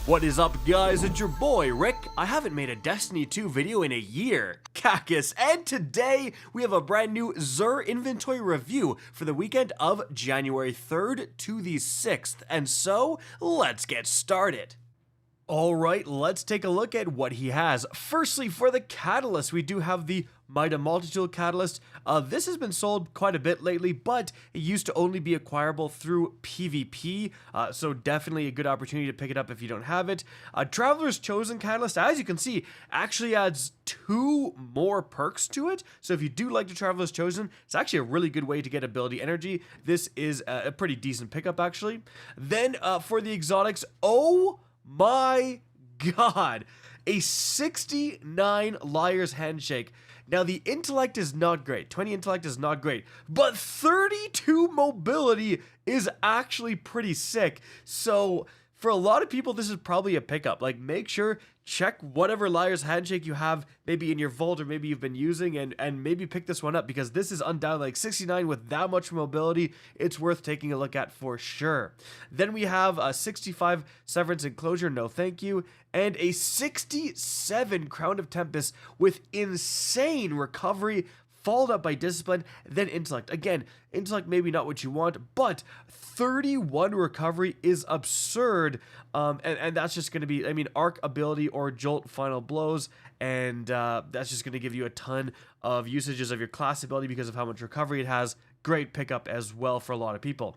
What is up, guys? It's your boy Rick. I haven't made a Destiny 2 video in a year, Cactus, and today we have a brand new Xur Inventory review for the weekend of January 3rd to the 6th, and so let's get started. Alright, let's take a look at what he has. Firstly, for the Catalyst, we do have the Might of Multitude Catalyst. This has been sold quite a bit lately, but it used to only be acquirable through PvP, so definitely a good opportunity to pick it up if you don't have it. Traveler's Chosen Catalyst, as you can see, actually adds 2 more perks to it, so if you do like the Traveler's Chosen, it's actually a really good way to get ability energy. This is a pretty decent pickup, actually. Then, for the exotics, oh my god, a 69 Liar's Handshake. Now the intellect is not great, 20 intellect is not great, but 32 mobility is actually pretty sick. So for a lot of people, this is probably a pickup. Like, make sure, check whatever Liar's Handshake you have, maybe in your vault or maybe you've been using, and maybe pick this one up, because this is undoubtedly, like, 69 with that much mobility, it's worth taking a look at for sure. Then we have a 65 Severance Enclosure, no thank you, and a 67 Crown of Tempest with insane recovery, followed up by Discipline, then Intellect. Again, Intellect maybe not what you want, but 31 recovery is absurd, and that's just going to be, I mean, Arc Ability or Jolt Final Blows, and that's just going to give you a ton of usages of your class ability because of how much recovery it has. Great pickup as well for a lot of people.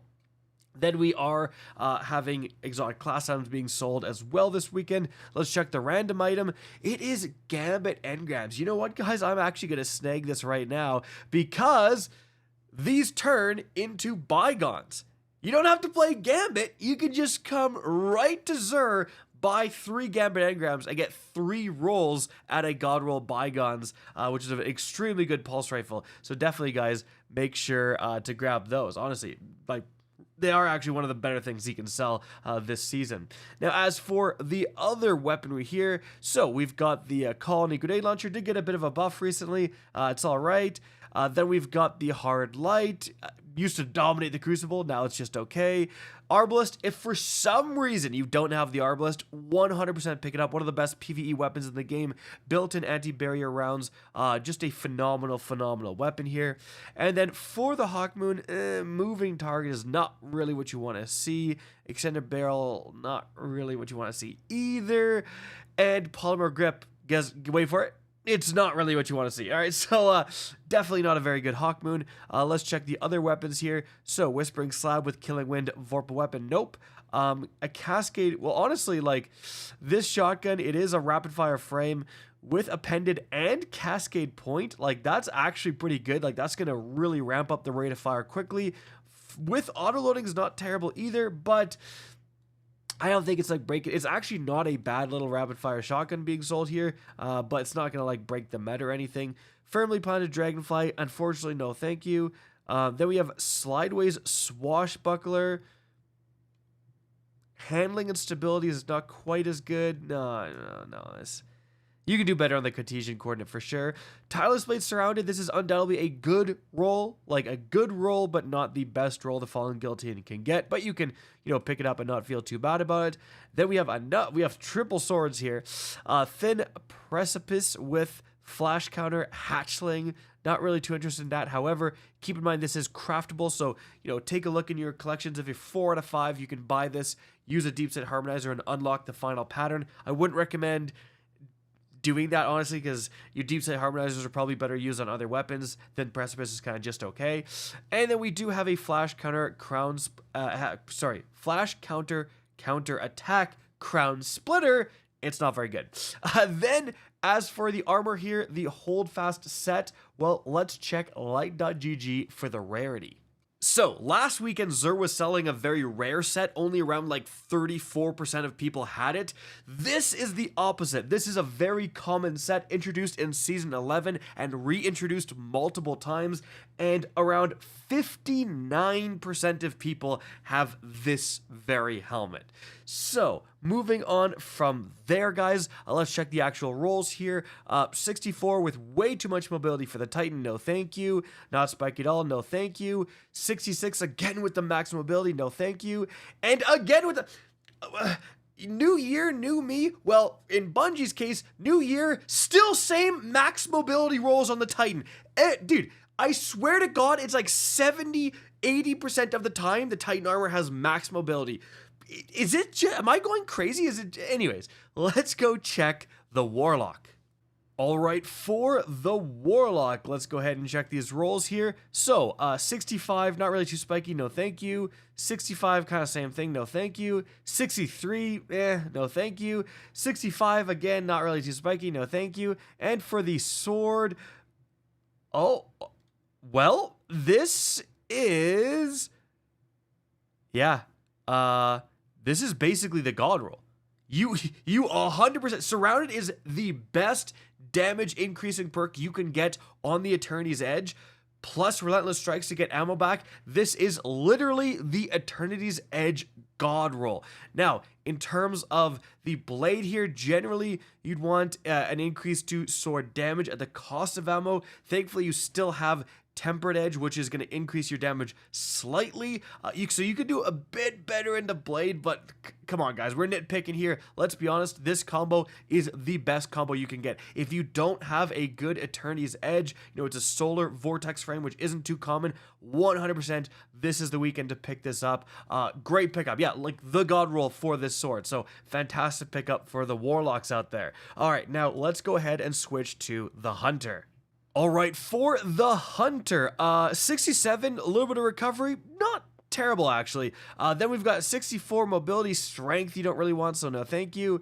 Then we are having exotic class items being sold as well this weekend. Let's check the random item. It is Gambit Engrams. You know what, guys? I'm actually going to snag this right now because these turn into Bygones. You don't have to play Gambit. You can just come right to Xur, buy 3 Gambit Engrams, and get 3 rolls at a God Roll Bygones, which is an extremely good pulse rifle. So definitely, guys, make sure to grab those. Honestly, like, they are actually one of the better things he can sell this season. Now, as for the other weaponry here, so we've got the Colony Grenade Launcher. Did get a bit of a buff recently. It's all right. Then we've got the Hard Light. Used to dominate the Crucible. Now it's just okay. Arbalist, if for some reason you don't have the Arbalist, 100% pick it up. One of the best PvE weapons in the game. Built-in anti-barrier rounds. Just a phenomenal weapon here. And then for the Hawkmoon, moving target is not really what you want to see. Extended barrel, not really what you want to see either. And Polymer Grip, guys, wait for it. It's not really what you want to see. All right, so definitely not a very good Hawkmoon. Let's check the other weapons here. So Whispering Slab with Killing Wind, Vorpal Weapon, nope. A Cascade, well, honestly, like, this shotgun, it is a rapid fire frame with Appended and Cascade Point. Like, that's actually pretty good. Like, that's going to really ramp up the rate of fire quickly. With autoloading is not terrible either, but I don't think it's like breaking. It's actually not a bad little rapid fire shotgun being sold here, but it's not gonna like break the meta or anything. Firmly Planted Dragonfly, unfortunately, no thank you. Then we have Slideways Swashbuckler. Handling and stability is not quite as good. No. You can do better on the Cartesian coordinate for sure. Tireless Blade Surrounded, this is undoubtedly a good roll, like a good roll, but not the best roll the Fallen Guillotine can get. But you can, you know, pick it up and not feel too bad about it. Then we have triple swords here. Thin Precipice with Flash Counter, Hatchling. Not really too interested in that. However, keep in mind this is craftable, so, you know, take a look in your collections. If you're 4 out of 5, you can buy this, use a Deep Set Harmonizer, and unlock the final pattern. I wouldn't recommend doing that, honestly, because your Deep Set Harmonizers are probably better used on other weapons. Then Precipice is kind of just okay. And then we do have a Flash Counter Flash Counter Attack Crown Splitter. It's not very good. Then, as for the armor here, the Holdfast set, well, let's check light.gg for the rarity. So, last weekend, Xur was selling a very rare set. Only around like 34% of people had it. This is the opposite. This is a very common set introduced in Season 11 and reintroduced multiple times. And around 59% of people have this very helmet. So, moving on from there, guys, let's check the actual rolls here. 64 with way too much mobility for the Titan, no thank you. Not spiky at all, no thank you. 66 again with the max mobility, no thank you. And again with the New year, new me. Well, in Bungie's case, new year, still same max mobility rolls on the Titan. Dude, I swear to God, it's like 70-80% of the time the Titan armor has max mobility. Is it, am I going crazy? Is it, anyways, let's go check the Warlock. All right, for the Warlock, let's go ahead and check these rolls here. So, 65, not really too spiky, no thank you. 65, kind of same thing, no thank you. 63, no thank you. 65, again, not really too spiky, no thank you. And for the sword, oh, well, this is, yeah, this is basically the God roll. You 100%, Surrounded is the best damage increasing perk you can get on the Eternity's Edge, plus Relentless Strikes to get ammo back. This is literally the Eternity's Edge God roll. Now, in terms of the blade here, generally you'd want an increase to sword damage at the cost of ammo. Thankfully, you still have Tempered Edge, which is going to increase your damage slightly. So you could do a bit better in the blade, but come on, guys, we're nitpicking here. Let's be honest, this combo is the best combo you can get. If you don't have a good Eternity's Edge, you know, it's a solar vortex frame, which isn't too common, 100%, this is the weekend to pick this up. Great pickup. Yeah, like the God roll for this sword. So fantastic pickup for the Warlocks out there. All right, now let's go ahead and switch to the Hunter. All right, for the Hunter, 67, a little bit of recovery, not terrible actually. Then we've got 64 mobility, strength you don't really want, so no thank you.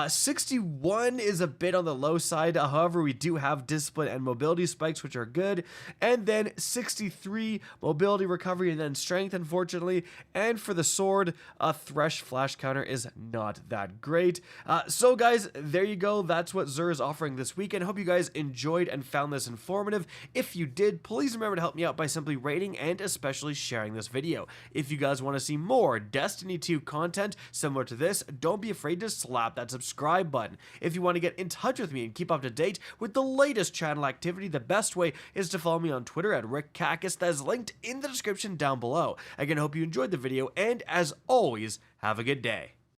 61 is a bit on the low side, however we do have discipline and mobility spikes, which are good. And then 63 mobility, recovery, and then strength, unfortunately. And for the sword, Thresh flash counter is not that great. So guys, there you go. That's what Xur is offering this weekend. Hope you guys enjoyed and found this informative. If you did, please remember to help me out by simply rating and especially sharing this video. If you guys want to see more Destiny 2 content similar to this, don't be afraid to slap that subscribe button. If you want to get in touch with me and keep up to date with the latest channel activity, the best way is to follow me on Twitter at RickCactus. That is linked in the description down below. Again, I hope you enjoyed the video, and as always, have a good day.